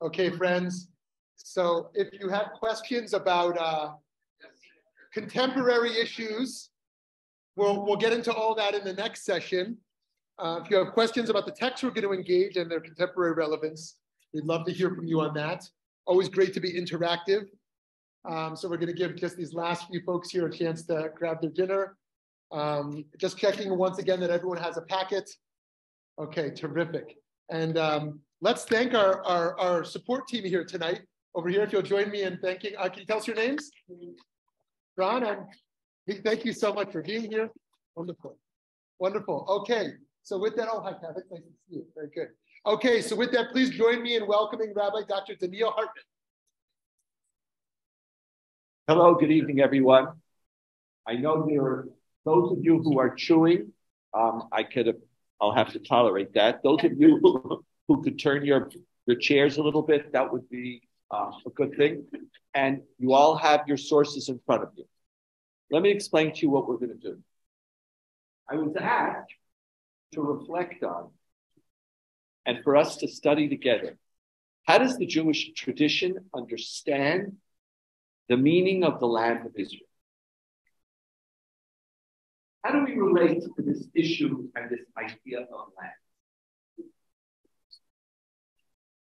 Okay, friends. So if you have questions about contemporary issues, we'll get into all that in the next session. If you have questions about the texts we're going to engage and their contemporary relevance, we'd love to hear from you on that. Always great to be interactive. So we're going to give just these last few folks here a chance to grab their dinner. Just checking once again that everyone has a packet. Okay, terrific. And let's thank our support team here tonight. Over here, if you'll join me in thanking, can you tell us your names? Ron, thank you so much for being here. Wonderful. Wonderful. Okay, so with that, oh, hi, Kevin. Nice to see you. Very good. Okay, so with that, please join me in welcoming Rabbi Dr. Donniel Hartman. Hello, good evening, everyone. I know there are those of you who are chewing. I'll have to tolerate that. Those of you who could turn your chairs a little bit, that would be a good thing. And you all have your sources in front of you. Let me explain to you what we're going to do. I was asked to reflect on and for us to study together. How does the Jewish tradition understand the meaning of the land of Israel? How do we relate to this issue and this idea of land?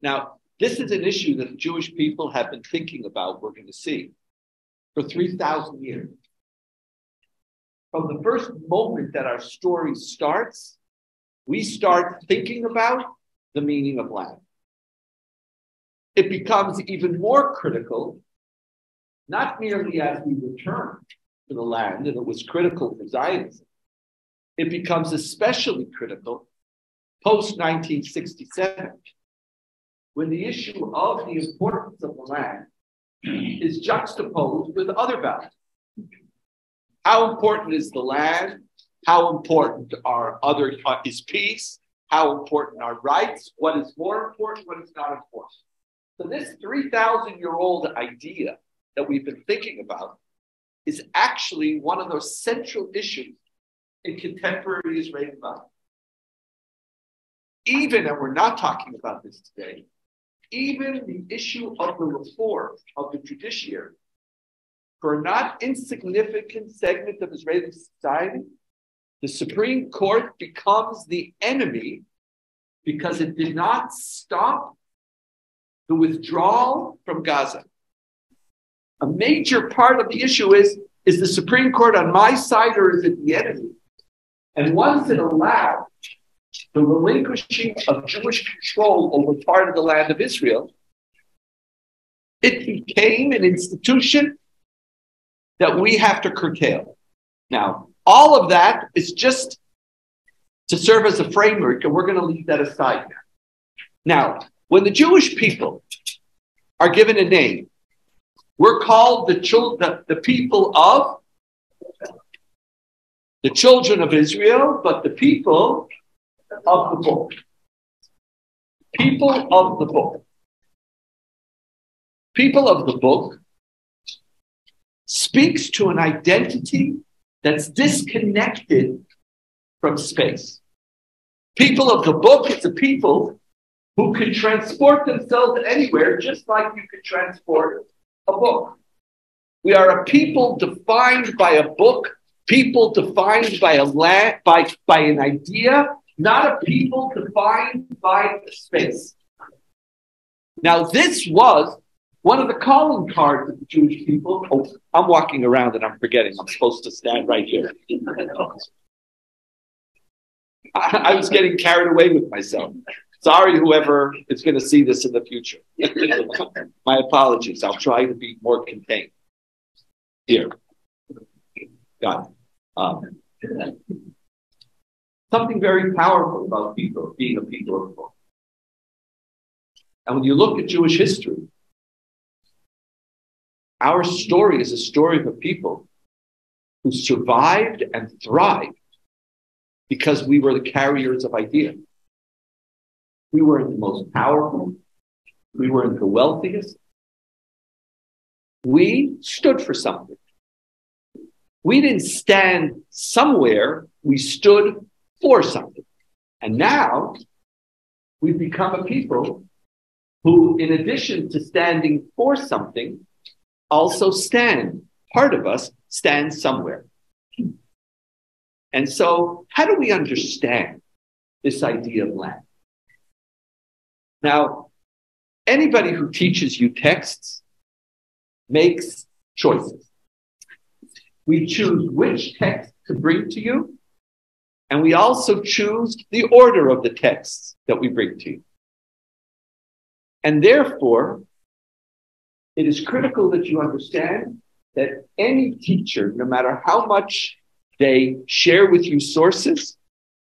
Now, this is an issue that the Jewish people have been thinking about, we're going to see, for 3,000 years. From the first moment that our story starts, we start thinking about the meaning of land. It becomes even more critical, not merely as we return to the land, and it was critical for Zionism. It becomes especially critical post-1967, when the issue of the importance of the land is juxtaposed with other values. How important is the land? How important is peace? How important are rights? What is more important? What is not important? So this 3,000-year-old idea that we've been thinking about is actually one of those central issues in contemporary Israeli life. Even, and we're not talking about this today, even the issue of the reform of the judiciary for a not insignificant segment of Israeli society, the Supreme Court becomes the enemy because it did not stop the withdrawal from Gaza. A major part of the issue is the Supreme Court on my side or is it the enemy? And once it allowed the relinquishing of Jewish control over part of the land of Israel, it became an institution that we have to curtail. Now, all of that is just to serve as a framework, and we're going to leave that aside now. Now, when the Jewish people are given a name, we're called the people of the children of Israel, but the people of the book. People of the book. People of the book speaks to an identity that's disconnected from space. People of the book is a people who can transport themselves anywhere, just like you could transport a book. We are a people defined by a book, people defined by a land, by an idea, not a people defined by a space. Now, this was one of the calling cards of the Jewish people. Oh, I'm walking around and I'm forgetting. I'm supposed to stand right here. I was getting carried away with myself. Sorry, whoever is going to see this in the future. My apologies. I'll try to be more contained. Here. Got it. Something very powerful about people, being a people of the book. And when you look at Jewish history, our story is a story of a people who survived and thrived because we were the carriers of ideas. We weren't the most powerful. We weren't the wealthiest. We stood for something. We didn't stand somewhere. We stood for something. And now we've become a people who, in addition to standing for something, also stand. Part of us stands somewhere. And so, how do we understand this idea of land? Now, anybody who teaches you texts makes choices. We choose which text to bring to you, and we also choose the order of the texts that we bring to you. And therefore, it is critical that you understand that any teacher, no matter how much they share with you sources,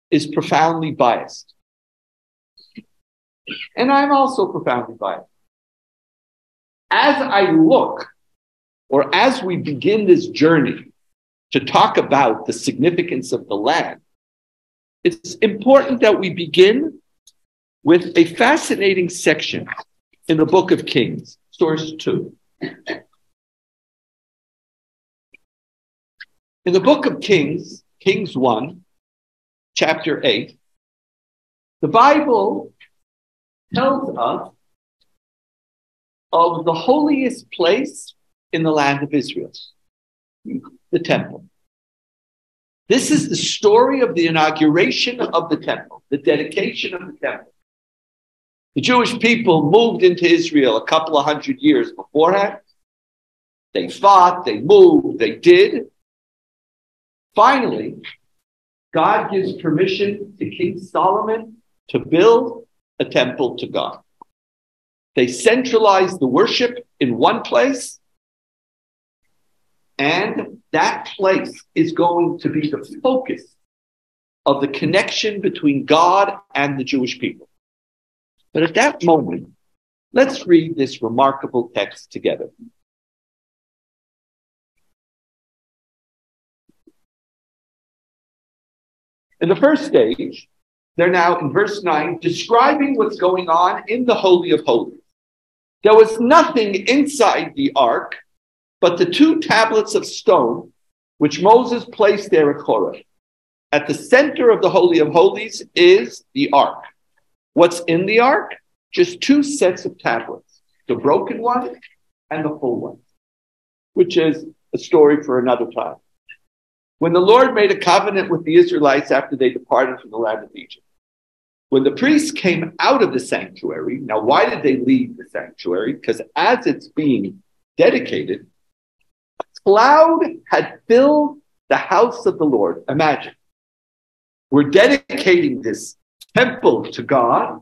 is profoundly biased. And I'm also profoundly biased. As I look, or as we begin this journey to talk about the significance of the land, it's important that we begin with a fascinating section in the book of Kings, source 2. In the book of Kings, Kings 1, chapter 8, the Bible tells us of the holiest place in the land of Israel, the temple. This is the story of the inauguration of the temple, the dedication of the temple. The Jewish people moved into Israel a couple of hundred years beforehand. They fought, they moved, they did. Finally, God gives permission to King Solomon to build a temple to God. They centralize the worship in one place, and that place is going to be the focus of the connection between God and the Jewish people. But at that moment, let's read this remarkable text together. In the first stage, they're now in verse 9, describing what's going on in the Holy of Holies. There was nothing inside the ark but the 2 tablets of stone which Moses placed there at Horeb. At the center of the Holy of Holies is the ark. What's in the ark? Just 2 sets of tablets, the broken one and the full one, which is a story for another time. When the Lord made a covenant with the Israelites after they departed from the land of Egypt, when the priests came out of the sanctuary, now why did they leave the sanctuary? Because as it's being dedicated, a cloud had filled the house of the Lord. Imagine, we're dedicating this temple to God,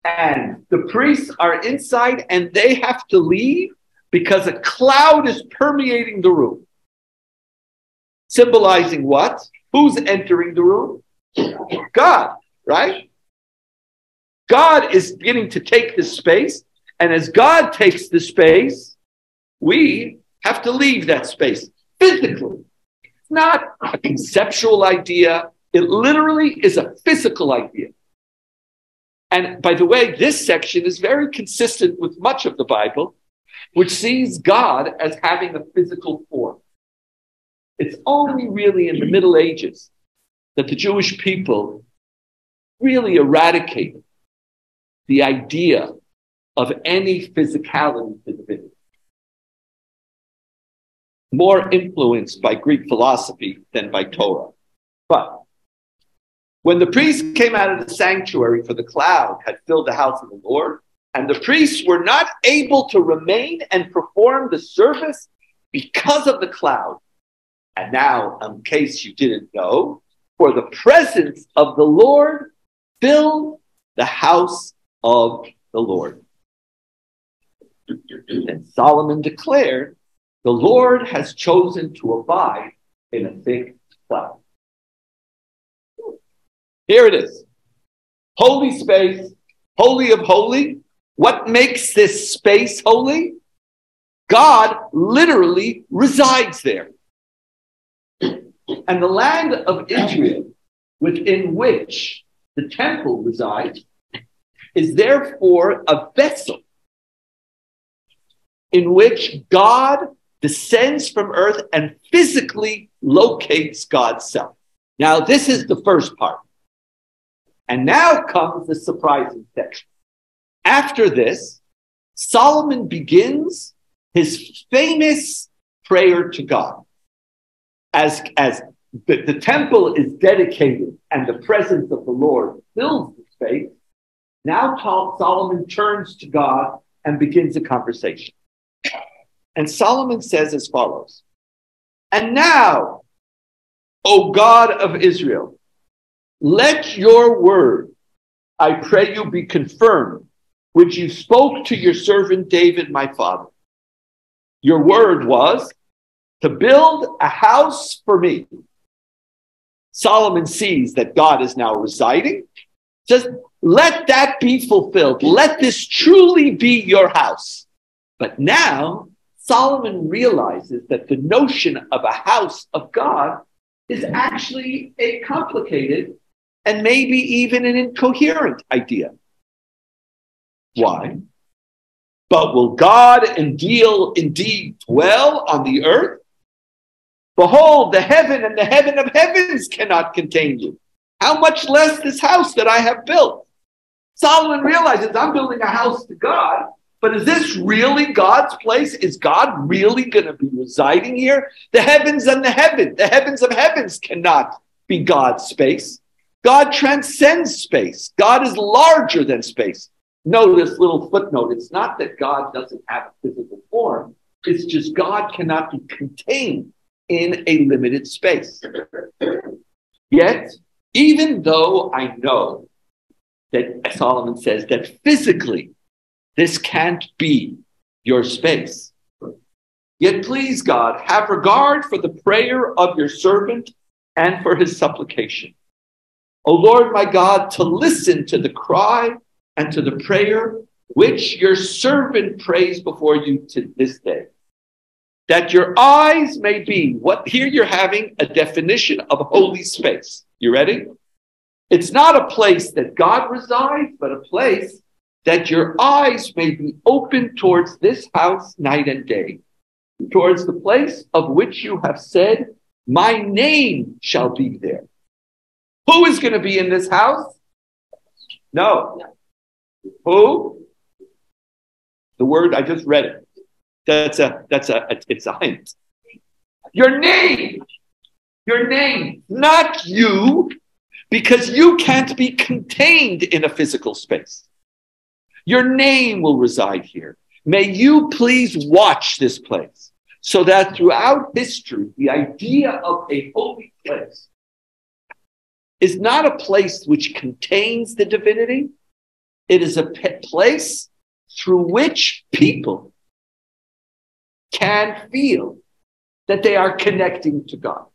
and the priests are inside and they have to leave because a cloud is permeating the room. Symbolizing what? Who's entering the room? God, right? God is beginning to take this space, and as God takes the space, we have to leave that space physically. It's not a conceptual idea. It literally is a physical idea. And by the way, this section is very consistent with much of the Bible, which sees God as having a physical form. It's only really in the Middle Ages that the Jewish people really eradicated the idea of any physicality to divinity. More influenced by Greek philosophy than by Torah. But when the priests came out of the sanctuary, for the cloud had filled the house of the Lord, and the priests were not able to remain and perform the service because of the cloud. And now, in case you didn't know, for the presence of the Lord filled the house of the Lord. And Solomon declared, the Lord has chosen to abide in a thick cloud. Here it is. Holy space, holy of holy. What makes this space holy? God literally resides there. And the land of Israel, within which the temple resides, is therefore a vessel in which God descends from earth and physically locates God's self. Now, this is the first part. And now comes the surprising section. After this, Solomon begins his famous prayer to God. As the temple is dedicated and the presence of the Lord fills the space, now Solomon turns to God and begins a conversation. And Solomon says as follows, "And now, O God of Israel, let your word, I pray you, be confirmed, which you spoke to your servant David, my father. Your word was to build a house for me." Solomon sees that God is now residing. Says, let that be fulfilled. Let this truly be your house. But now Solomon realizes that the notion of a house of God is actually a complicated and maybe even an incoherent idea. Why? But will God indeed dwell on the earth? Behold, the heaven and the heaven of heavens cannot contain you. How much less this house that I have built? Solomon realizes, I'm building a house to God, but is this really God's place? Is God really going to be residing here? The heavens and the heavens of heavens cannot be God's space. God transcends space. God is larger than space. Notice little footnote. It's not that God doesn't have a physical form. It's just God cannot be contained in a limited space. Yet, even though I know that Solomon says that physically this can't be your space, yet please God, have regard for the prayer of your servant and for his supplication. O Lord my God, to listen to the cry and to the prayer which your servant prays before you to this day, that your eyes may be, what here you're having a definition of holy space. You ready? It's not a place that God resides, but a place that your eyes may be open towards this house night and day, towards the place of which you have said, my name shall be there. Who is going to be in this house? No. Who? The word, I just read it. It's a hint. Your name, not you, because you can't be contained in a physical space. Your name will reside here. May you please watch this place so that throughout history, the idea of a holy place is not a place which contains the divinity. It is a place through which people can feel that they are connecting to God.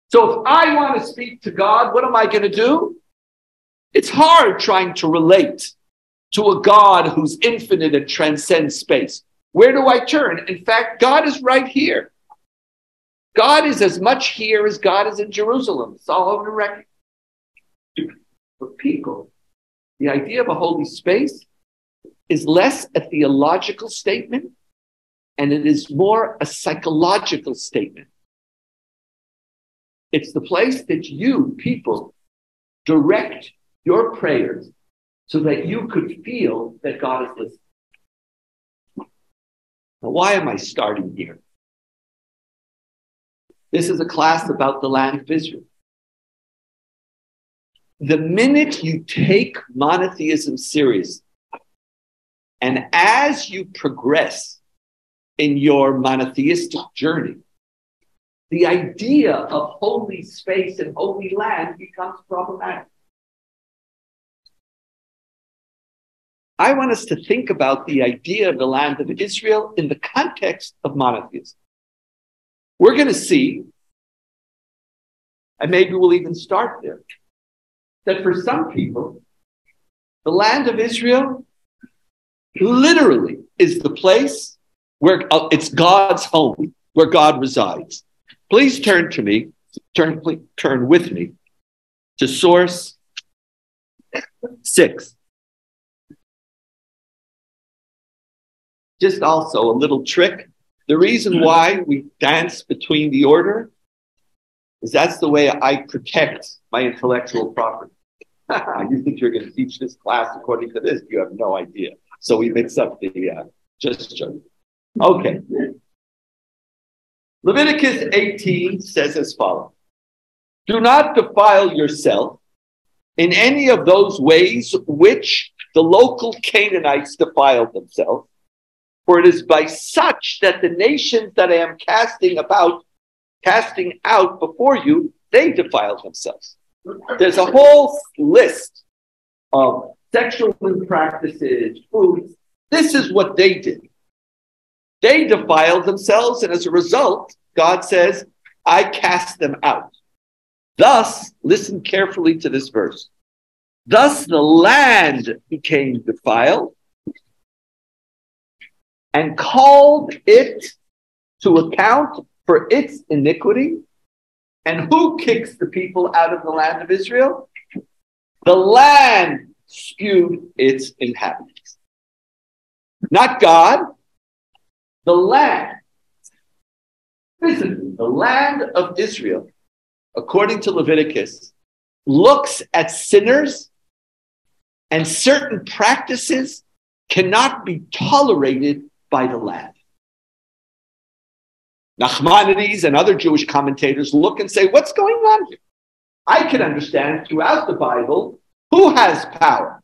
So if I want to speak to God, what am I going to do? It's hard trying to relate to a God who's infinite and transcends space. Where do I turn? In fact, God is right here. God is as much here as God is in Jerusalem. It's all over the record. For people, the idea of a holy space is less a theological statement, and it is more a psychological statement. It's the place that you, people, direct your prayers so that you could feel that God is listening. Now, why am I starting here? This is a class about the land of Israel. The minute you take monotheism seriously, and as you progress in your monotheistic journey, the idea of holy space and holy land becomes problematic. I want us to think about the idea of the land of Israel in the context of monotheism. We're going to see, and maybe we'll even start there, that for some people, the land of Israel literally is the place where it's God's home, where God resides. Please turn with me to source 6. Just also a little trick. The reason why we dance between the order is that's the way I protect my intellectual property. You think you're going to teach this class according to this? You have no idea. So we mix up the, just joking. Okay. Leviticus 18 says as follows. Do not defile yourself in any of those ways which the local Canaanites defiled themselves, for it is by such that the nations that I am casting out before you, they defiled themselves. There's a whole list of sexual practices, foods. This is what they did. They defiled themselves, and as a result, God says, I cast them out. Thus, listen carefully to this verse. Thus the land became defiled and called it to account for its iniquity. And who kicks the people out of the land of Israel? The land spewed its inhabitants. Not God, the land. Physically, the land of Israel, according to Leviticus, looks at sinners, and certain practices cannot be tolerated by the land. Nachmanides and other Jewish commentators look and say, what's going on here? I can understand throughout the Bible who has power.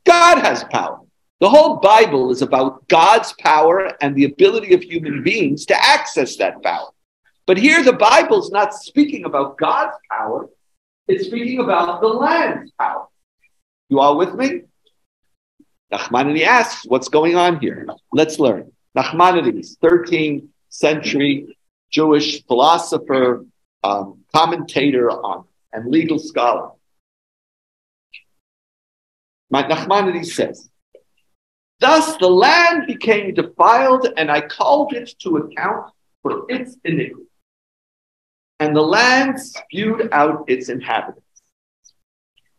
God has power. The whole Bible is about God's power and the ability of human beings to access that power. But here the Bible's not speaking about God's power. It's speaking about the land's power. You all with me? Nachmanides asks, what's going on here? Let's learn. Nachmanides, 13th century Jewish philosopher, commentator on, and legal scholar. Nachmanides says, thus the land became defiled, and I called it to account for its iniquity. And the land spewed out its inhabitants.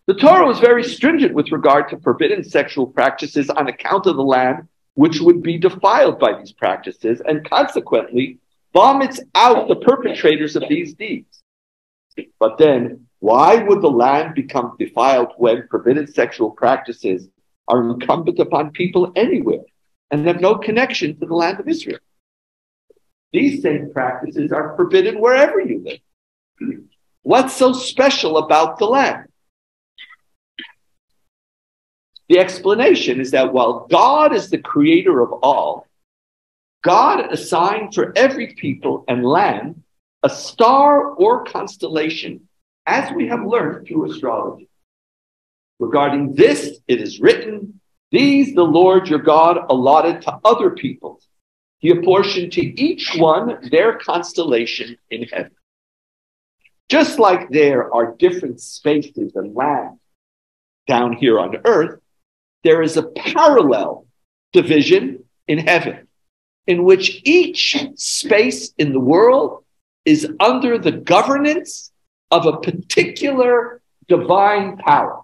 The Torah was very stringent with regard to forbidden sexual practices on account of the land which would be defiled by these practices, and consequently vomits out the perpetrators of these deeds. But then, why would the land become defiled when forbidden sexual practices are incumbent upon people anywhere and have no connection to the land of Israel? These same practices are forbidden wherever you live. What's so special about the land? The explanation is that while God is the creator of all, God assigned for every people and land a star or constellation, as we have learned through astrology. Regarding this, it is written, these the Lord your God allotted to other peoples. He apportioned to each one their constellation in heaven. Just like there are different spaces and land down here on earth, there is a parallel division in heaven, in which each space in the world is under the governance of a particular divine power.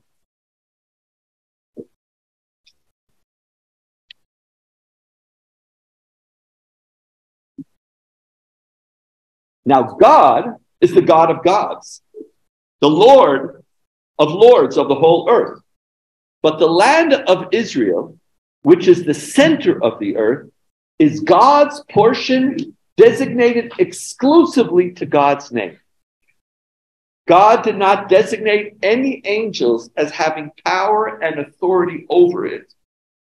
Now, God is the God of gods, the Lord of lords of the whole earth. But the land of Israel, which is the center of the earth, is God's portion designated exclusively to God's name. God did not designate any angels as having power and authority over it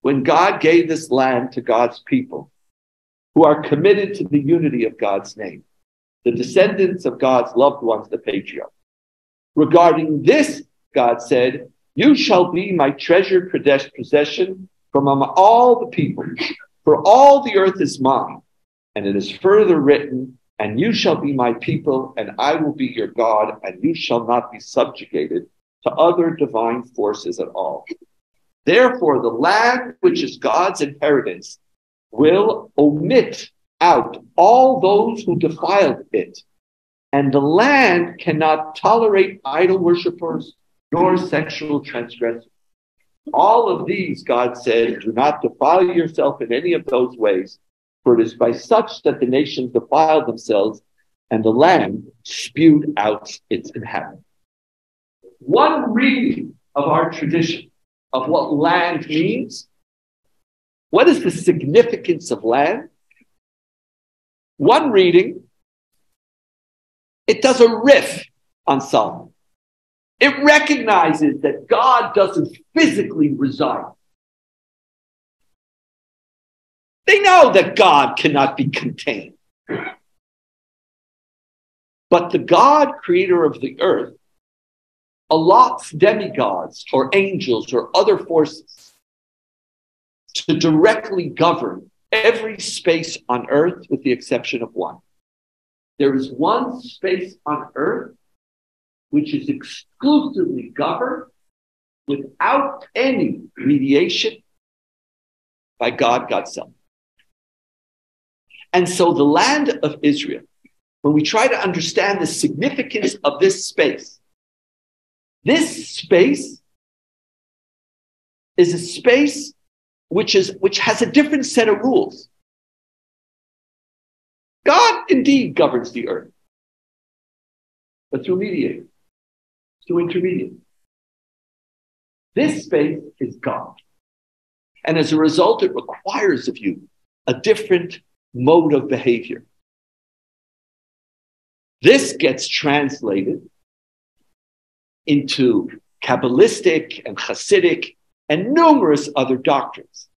when God gave this land to God's people, who are committed to the unity of God's name, the descendants of God's loved ones, the patriarchs. Regarding this, God said, you shall be my treasured possession from among all the people, for all the earth is mine. And it is further written, and you shall be my people, and I will be your God, and you shall not be subjugated to other divine forces at all. Therefore, the land which is God's inheritance will omit out all those who defiled it, and the land cannot tolerate idol worshippers nor sexual transgressors. All of these, God said, do not defile yourself in any of those ways, for it is by such that the nations defiled themselves, and the land spewed out its inhabitants. One reading of our tradition of what land means. What is the significance of land? One reading, it does a riff on Solomon. It recognizes that God doesn't physically reside. They know that God cannot be contained. But the God, creator of the earth, allots demigods or angels or other forces to directly govern every space on earth with the exception of one. There is one space on earth which is exclusively governed without any mediation by God, God's self. And so the land of Israel, when we try to understand the significance of this space is a space which has a different set of rules. God indeed governs the earth, but through mediators, through intermediaries. This space is God. And as a result, it requires of you a different mode of behavior. This gets translated into Kabbalistic and Hasidic and numerous other doctrines,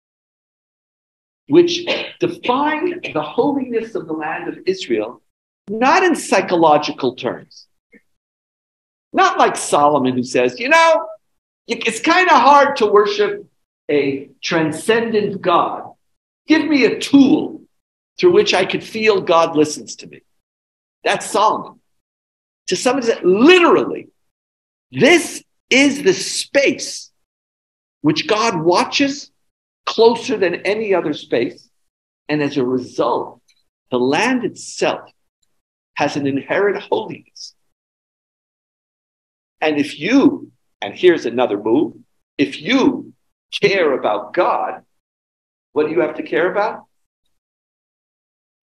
which define the holiness of the land of Israel, not in psychological terms. Not like Solomon, who says, it's kind of hard to worship a transcendent God. Give me a tool through which I could feel God listens to me. That's Solomon. To some extent, literally, this is the space which God watches closer than any other space. And as a result, the land itself has an inherent holiness. And and here's another move, if you care about God, what do you have to care about?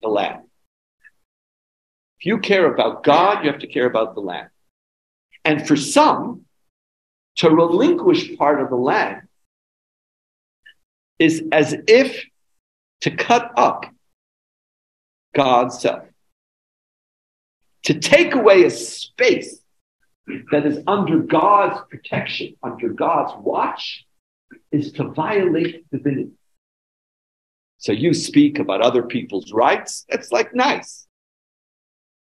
The land. If you care about God, you have to care about the land. And for some, to relinquish part of the land is as if to cut up God's self. To take away a space that is under God's protection, under God's watch, is to violate divinity. So you speak about other people's rights, it's like nice.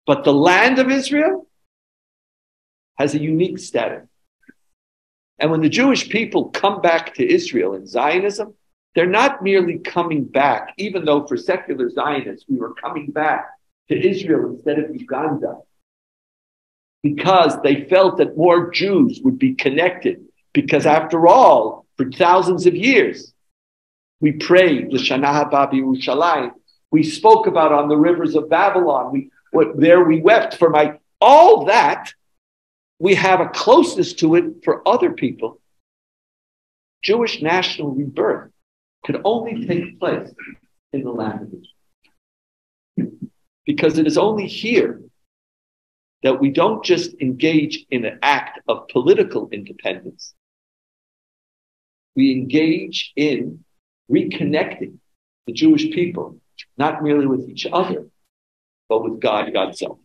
But the land of Israel has a unique status. And when the Jewish people come back to Israel in Zionism, they're not merely coming back, even though for secular Zionists, we were coming back to Israel instead of Uganda, because they felt that more Jews would be connected. Because after all, for thousands of years, we prayed, L'Shana Haba B'Yerushalayim. We spoke about on the rivers of Babylon. There we wept for all that. We have a closeness to it for other people. Jewish national rebirth could only take place in the land of Israel. Because it is only here that we don't just engage in an act of political independence. We engage in reconnecting the Jewish people, not merely with each other, but with God, God's self.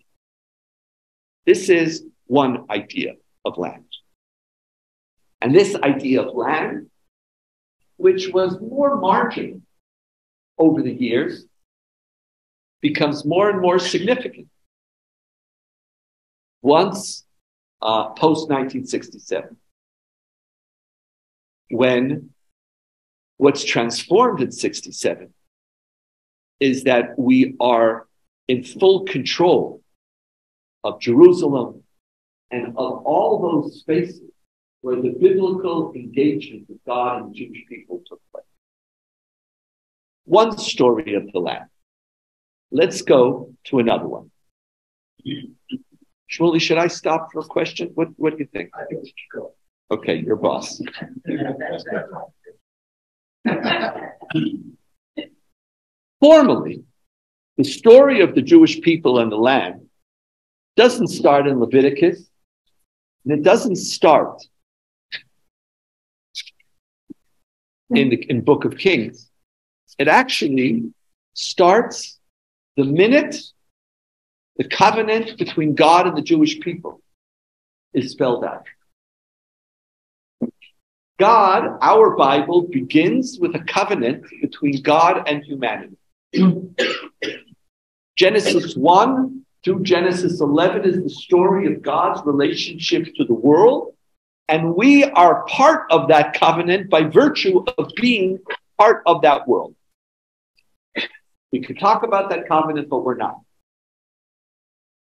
This is one idea of land. And this idea of land, which was more marginal over the years, becomes more and more significant. Once post-1967, when what's transformed in 67 is that we are in full control of Jerusalem and of all those spaces where the biblical engagement with God and the Jewish people took place. One story of the land. Let's go to another one. Shmuley, should I stop for a question? What do you think? I think we should go. Okay, your boss. Formally, the story of the Jewish people and the land doesn't start in Leviticus, and it doesn't start in Book of Kings, it actually starts the minute the covenant between God and the Jewish people is spelled out. God, our Bible, begins with a covenant between God and humanity. Genesis 1 through Genesis 11 is the story of God's relationship to the world, and we are part of that covenant by virtue of being part of that world. We could talk about that covenant, but we're not.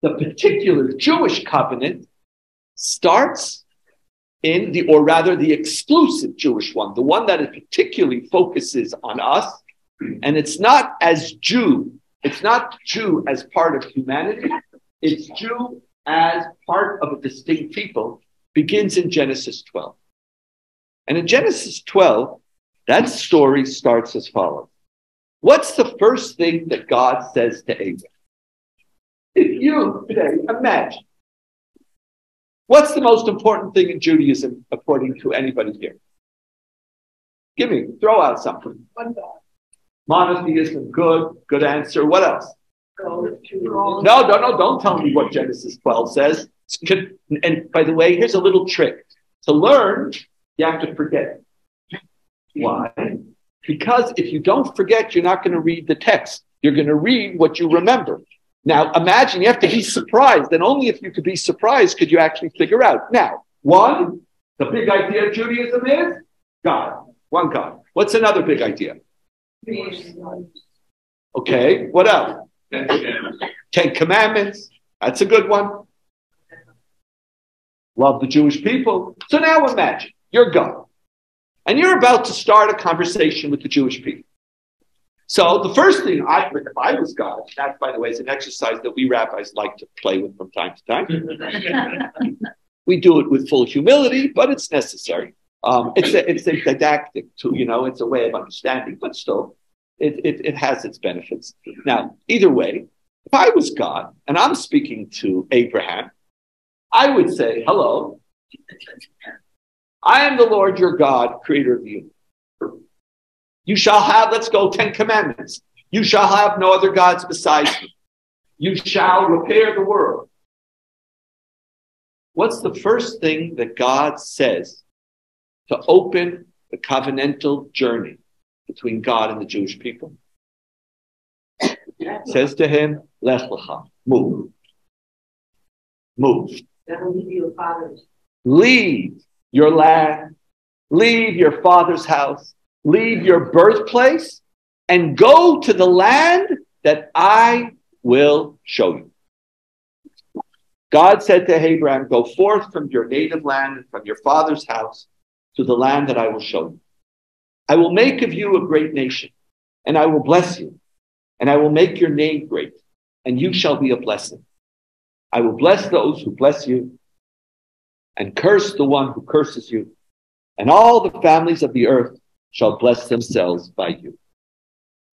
The particular Jewish covenant starts in the exclusive Jewish one, the one that it particularly focuses on us, and it's not Jew as part of humanity, it's Jew as part of a distinct people, begins in Genesis 12. And in Genesis 12, that story starts as follows. What's the first thing that God says to Abraham? If you today imagine, what's the most important thing in Judaism according to anybody here? Throw out something. Monotheism, good answer. What else? No, don't tell me what Genesis 12 says. And by the way, here's a little trick. To learn, you have to forget. Why? Because if you don't forget, you're not going to read the text. You're going to read what you remember. Now, imagine you have to be surprised, and only if you could be surprised could you actually figure out. Now, one, the big idea of Judaism is God, one God. What's another big idea? Okay, what else? Ten Commandments. That's a good one. Love the Jewish people. So now imagine, you're God, and you're about to start a conversation with the Jewish people. So the first thing if I was God, that, by the way, is an exercise that we rabbis like to play with from time to time. We do it with full humility, but it's necessary. It's a didactic tool, it's a way of understanding, but still, it has its benefits. Now, either way, if I was God and I'm speaking to Abraham, I would say, hello, I am the Lord your God, creator of the universe. You shall have, let's go, 10 commandments. You shall have no other gods besides me. You shall repair the world. What's the first thing that God says to open the covenantal journey between God and the Jewish people? Says to him, Lech lecha, move. Move. Leave your land, leave your father's house, leave your birthplace, and go to the land that I will show you. God said to Abraham, go forth from your native land and from your father's house to the land that I will show you. I will make of you a great nation, and I will bless you, and I will make your name great, and you shall be a blessing. I will bless those who bless you, and curse the one who curses you, and all the families of the earth shall bless themselves by you.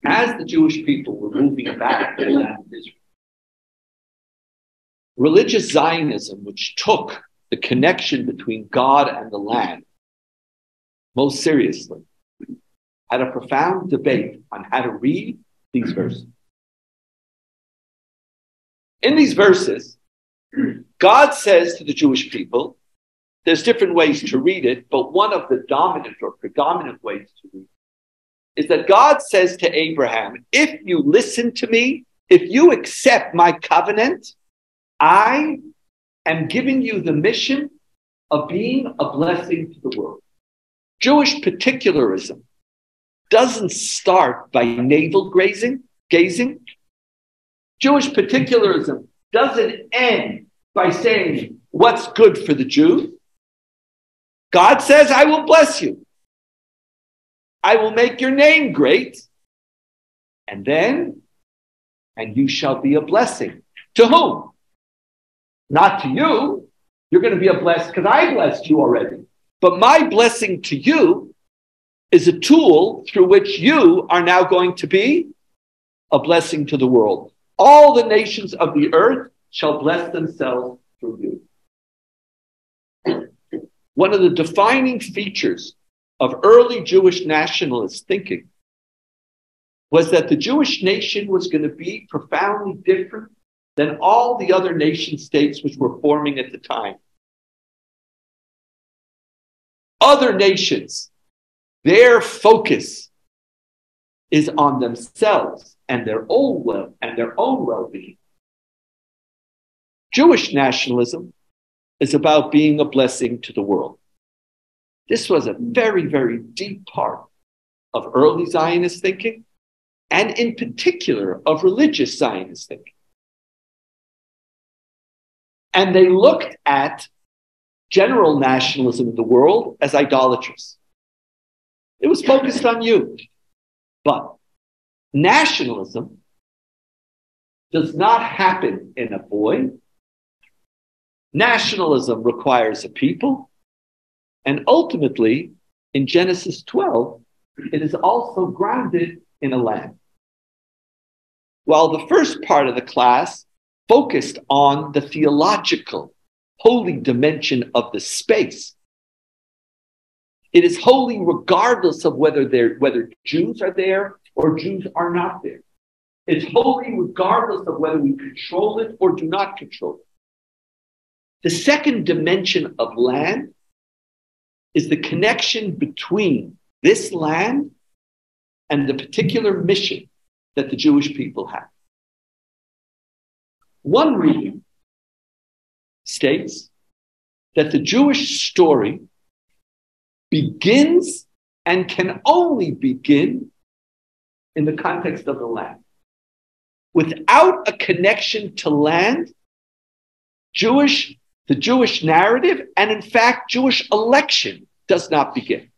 As the Jewish people were moving back to the land of Israel, religious Zionism, which took the connection between God and the land most seriously, had a profound debate on how to read these verses. In these verses, God says to the Jewish people, there's different ways to read it, but one of the dominant or predominant ways to read it is that God says to Abraham, if you listen to me, if you accept my covenant, I am giving you the mission of being a blessing to the world. Jewish particularism doesn't start by navel gazing. Jewish particularism doesn't end by saying what's good for the Jews. God says, I will bless you. I will make your name great. And you shall be a blessing. To whom? Not to you. You're going to be a blessed because I blessed you already. But my blessing to you is a tool through which you are now going to be a blessing to the world. All the nations of the earth shall bless themselves through you. One of the defining features of early Jewish nationalist thinking was that the Jewish nation was going to be profoundly different than all the other nation states which were forming at the time. Other nations, their focus is on themselves and their own well-being. Jewish nationalism is about being a blessing to the world. This was a very, very deep part of early Zionist thinking, and in particular of religious Zionist thinking. And they looked at general nationalism in the world as idolatrous. It was focused on you. But nationalism does not happen in a void. Nationalism requires a people. And ultimately, in Genesis 12, it is also grounded in a land. While the first part of the class focused on the theological, holy dimension of the space, it is holy regardless of whether Jews are there or Jews are not there. It's holy regardless of whether we control it or do not control it. The second dimension of land is the connection between this land and the particular mission that the Jewish people have. One reading states that the Jewish story begins and can only begin in the context of the land. Without a connection to land, the Jewish narrative, and in fact, Jewish election does not begin.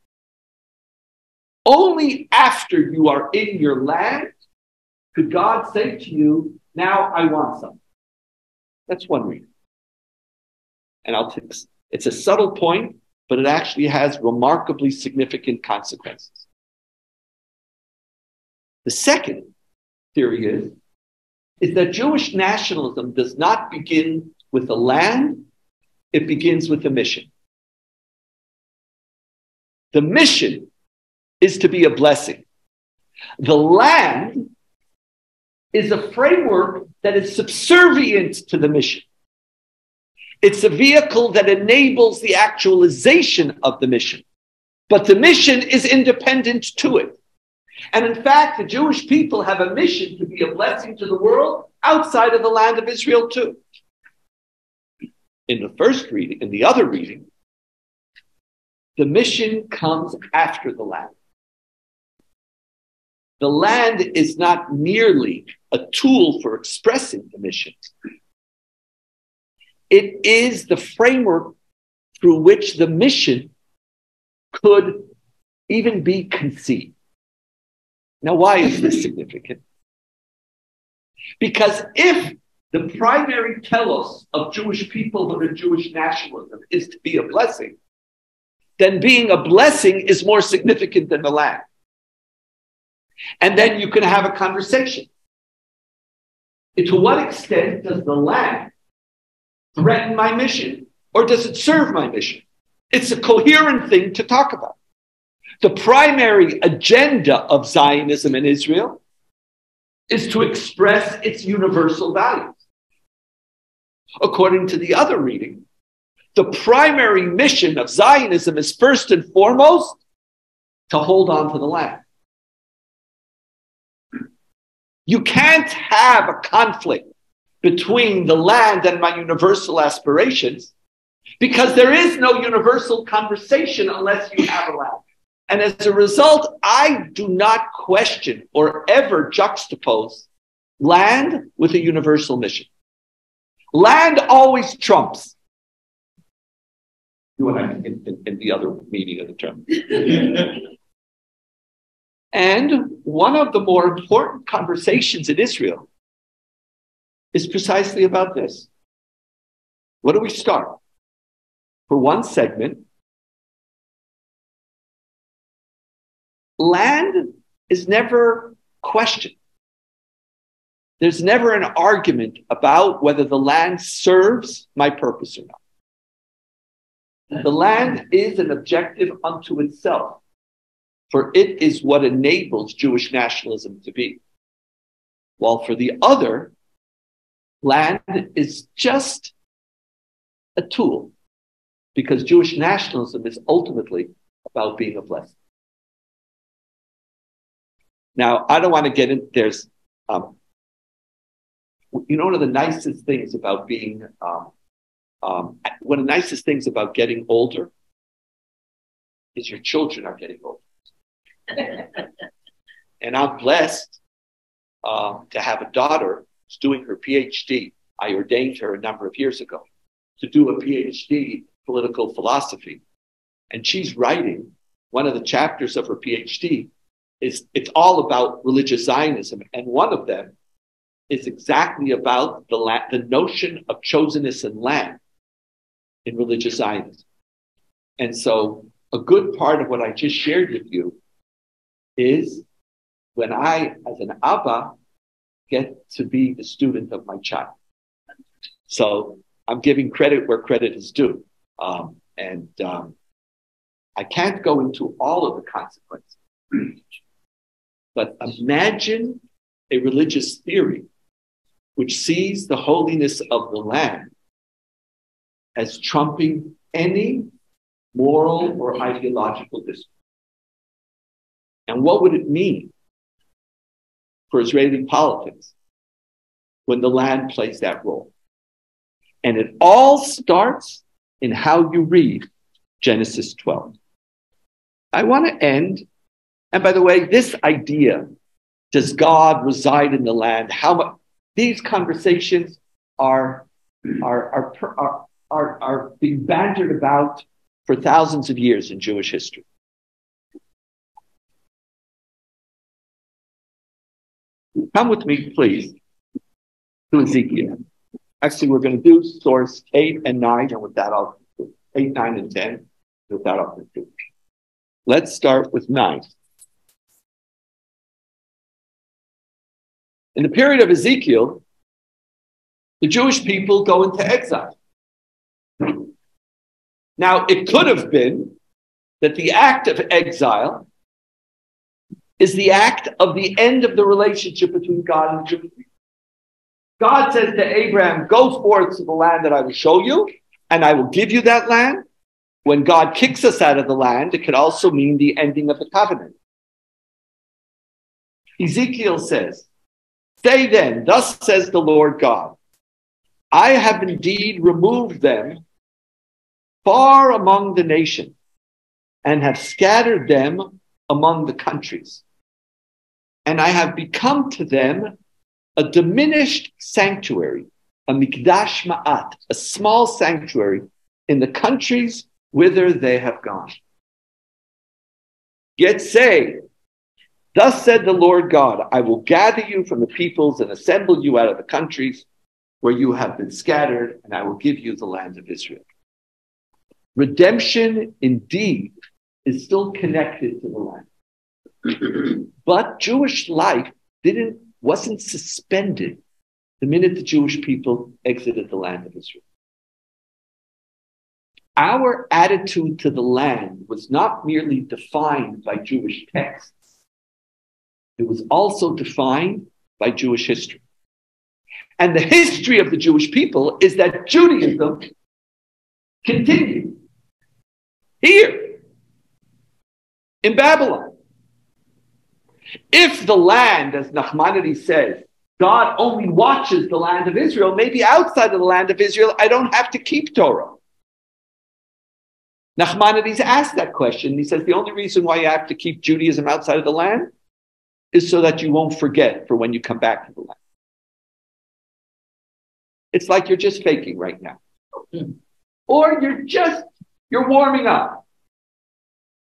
Only after you are in your land could God say to you, now I want something. That's one reason. And it's a subtle point, but it actually has remarkably significant consequences. The second theory is that Jewish nationalism does not begin with the land, it begins with the mission. The mission is to be a blessing. The land is a framework that is subservient to the mission. It's a vehicle that enables the actualization of the mission. But the mission is independent to it. And in fact, the Jewish people have a mission to be a blessing to the world outside of the land of Israel too. In the other reading, the mission comes after the land. The land is not merely a tool for expressing the mission. It is the framework through which the mission could even be conceived. Now, why is this significant? Because if the primary telos of Jewish peoplehood and Jewish nationalism is to be a blessing, then being a blessing is more significant than the land. And then you can have a conversation. To what extent does the land threaten my mission, or does it serve my mission? It's a coherent thing to talk about. The primary agenda of Zionism in Israel is to express its universal values. According to the other reading, the primary mission of Zionism is first and foremost to hold on to the land. You can't have a conflict between the land and my universal aspirations because there is no universal conversation unless you have a land. And as a result, I do not question or ever juxtapose land with a universal mission. Land always trumps. In the other meaning of the term. And one of the more important conversations in Israel is precisely about this. What do we start? For one segment, land is never questioned. There's never an argument about whether the land serves my purpose or not. The land is an objective unto itself. for it is what enables Jewish nationalism to be. While for the other, land is just a tool, because Jewish nationalism is ultimately about being a blessing. Now, I don't want to get in, there's, one of the nicest things about being, one of the nicest things about getting older is your children are getting older. And I'm blessed to have a daughter who's doing her Ph.D. I ordained her a number of years ago to do a Ph.D. in political philosophy. And she's writing, one of the chapters of her Ph.D. it's all about religious Zionism. And one of them is exactly about the notion of chosenness and land in religious Zionism. And so a good part of what I just shared with you is when I, as an Abba, get to be the student of my child. So I'm giving credit where credit is due. I can't go into all of the consequences. But imagine a religious theory which sees the holiness of the land as trumping any moral or ideological discourse. And what would it mean for Israeli politics when the land plays that role? And it all starts in how you read Genesis 12. I want to end, and by the way, this idea, does God reside in the land? How much? These conversations are being bantered about for thousands of years in Jewish history. Come with me, please, to Ezekiel. Actually, we're going to do source 8 and 9, and with that, I'll do 8, 9, and 10. With that, I'll do. Let's start with 9. In the period of Ezekiel, the Jewish people go into exile. Now, it could have been that the act of exile is the act of the end of the relationship between God and the Jewish people. God says to Abraham, go forth to the land that I will show you, and I will give you that land. When God kicks us out of the land, it could also mean the ending of the covenant. Ezekiel says, say then, thus says the Lord God, I have indeed removed them far among the nations and have scattered them among the countries. And I have become to them a diminished sanctuary, a mikdash ma'at, a small sanctuary in the countries whither they have gone. Yet say, thus said the Lord God, I will gather you from the peoples and assemble you out of the countries where you have been scattered, and I will give you the land of Israel. Redemption indeed is still connected to the land. But Jewish life wasn't suspended the minute the Jewish people exited the land of Israel. Our attitude to the land was not merely defined by Jewish texts. It was also defined by Jewish history. And the history of the Jewish people is that Judaism continued here in Babylon. If the land, as Nachmanides says, God only watches the land of Israel, maybe outside of the land of Israel, I don't have to keep Torah. Nachmanides asked that question. He says the only reason why you have to keep Judaism outside of the land is so that you won't forget for when you come back to the land. It's like you're just faking right now. Or you're warming up.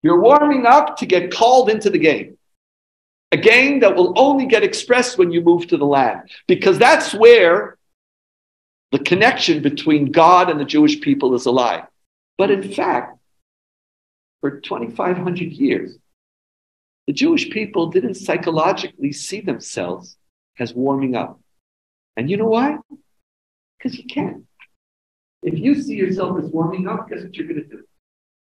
You're warming up to get called into the game. A game that will only get expressed when you move to the land. Because that's where the connection between God and the Jewish people is alive. But in fact, for 2,500 years, the Jewish people didn't psychologically see themselves as warming up. And you know why? Because you can't. If you see yourself as warming up, guess what you're going to do?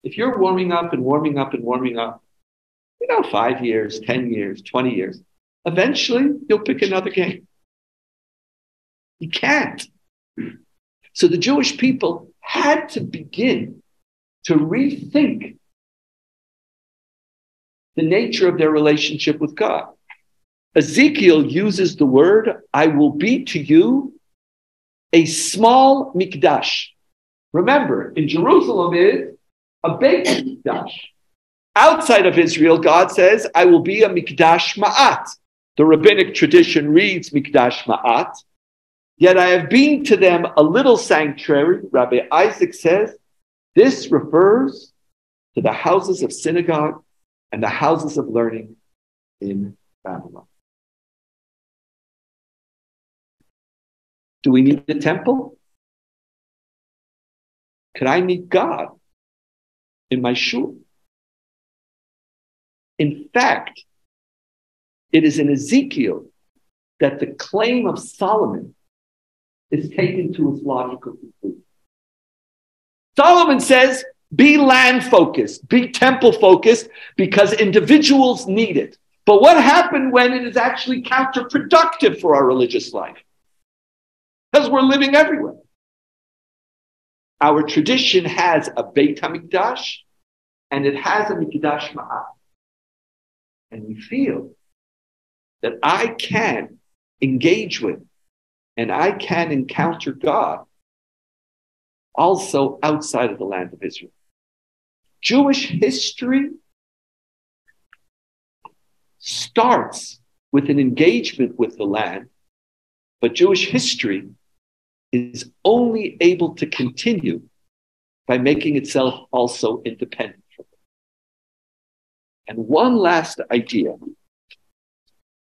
If you're warming up and warming up and warming up, 5 years, 10 years, 20 years. Eventually, you'll pick another game. You can't. So the Jewish people had to begin to rethink the nature of their relationship with God. Ezekiel uses the word, I will be to you a small mikdash. Remember, in Jerusalem is a big mikdash. Outside of Israel, God says, I will be a mikdash ma'at. The rabbinic tradition reads mikdash ma'at. Yet I have been to them a little sanctuary. Rabbi Isaac says, this refers to the houses of synagogue and the houses of learning in Babylon. Do we need a temple? Could I meet God in my shul? In fact, it is in Ezekiel that the claim of Solomon is taken to its logical conclusion. Solomon says, be land focused, be temple focused, because individuals need it. But what happened when it is actually counterproductive for our religious life? Because we're living everywhere. Our tradition has a Beit HaMikdash and it has a Mikdash Ma'at. And we feel that I can engage with and I can encounter God also outside of the land of Israel. Jewish history starts with an engagement with the land, but Jewish history is only able to continue by making itself also independent from it. And one last idea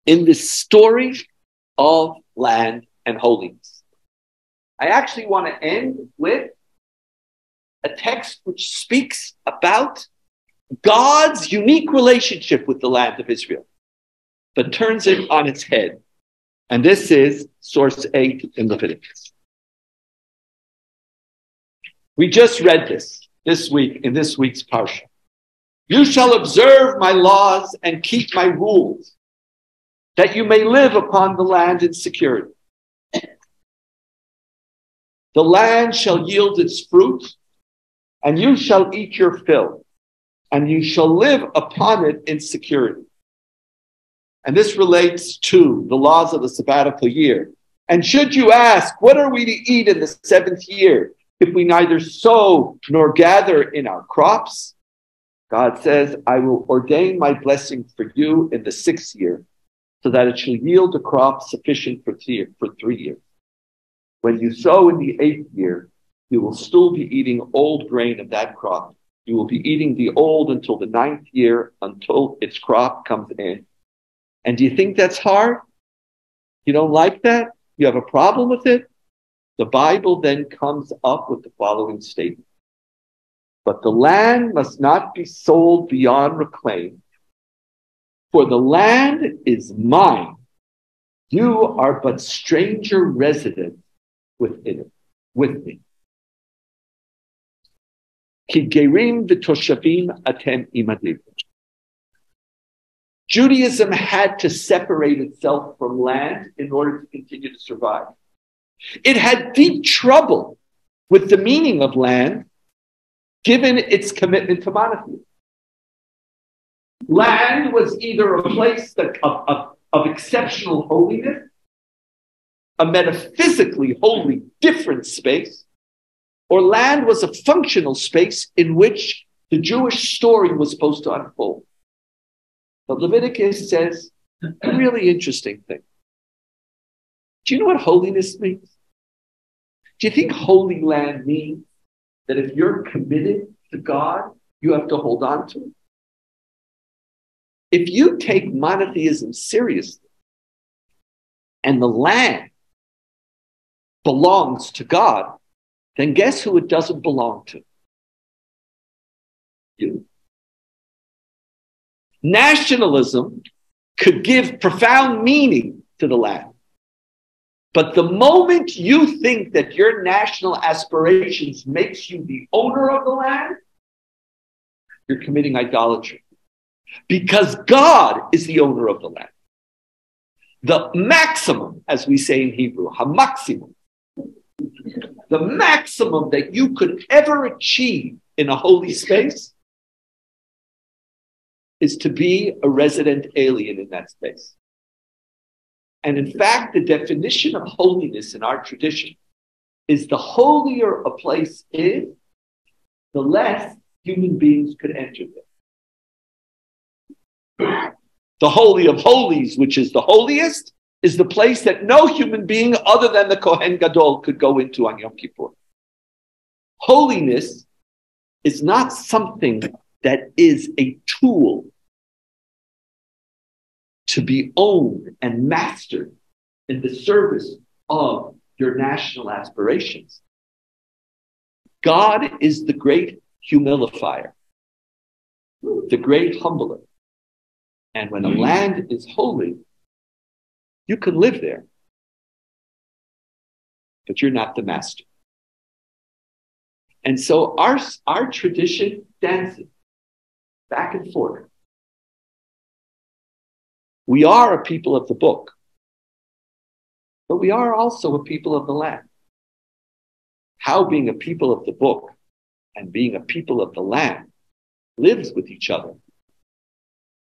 in this story of land and holiness. I actually want to end with a text which speaks about God's unique relationship with the land of Israel, but turns it on its head. And this is source 8 in Leviticus. We just read this week in this week's parsha. You shall observe my laws and keep my rules, that you may live upon the land in security. The land shall yield its fruit, and you shall eat your fill, and you shall live upon it in security. And this relates to the laws of the sabbatical year. And should you ask, what are we to eat in the 7th year if we neither sow nor gather in our crops? God says, I will ordain my blessing for you in the 6th year, so that it shall yield a crop sufficient for 3 years. When you sow in the 8th year, you will still be eating old grain of that crop. You will be eating the old until the 9th year, until its crop comes in. And do you think that's hard? You don't like that? You have a problem with it? The Bible then comes up with the following statement. But the land must not be sold beyond reclaim, for the land is mine. You are but stranger residents within it, with me. Ki gerim v'toshavim atem imadim. Judaism had to separate itself from land in order to continue to survive. It had deep trouble with the meaning of land, given its commitment to monotheism. Land was either a place of exceptional holiness, a metaphysically holy, different space, or land was a functional space in which the Jewish story was supposed to unfold. But Leviticus says a really interesting thing. Do you know what holiness means? Do you think holy land means that if you're committed to God, you have to hold on to it? If you take monotheism seriously and the land belongs to God, then guess who it doesn't belong to? You. Nationalism could give profound meaning to the land. But the moment you think that your national aspirations makes you the owner of the land, you're committing idolatry. because God is the owner of the land. The maximum, as we say in Hebrew, hamaximum, the maximum that you could ever achieve in a holy space is to be a resident alien in that space. And in fact, the definition of holiness in our tradition is the holier a place is, the less human beings could enter there. The Holy of Holies, which is the holiest, is the place that no human being other than the Kohen Gadol could go into on Yom Kippur. Holiness is not something that is a tool to be owned and mastered in the service of your national aspirations. God is the great humilifier, the great humbler. And when a land is holy, you can live there, but you're not the master. And so our tradition dances back and forth. We are a people of the book, but we are also a people of the land. How being a people of the book and being a people of the land lives with each other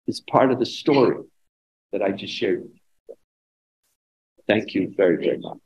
is part of the story that I just shared with you. Thank you very, very much.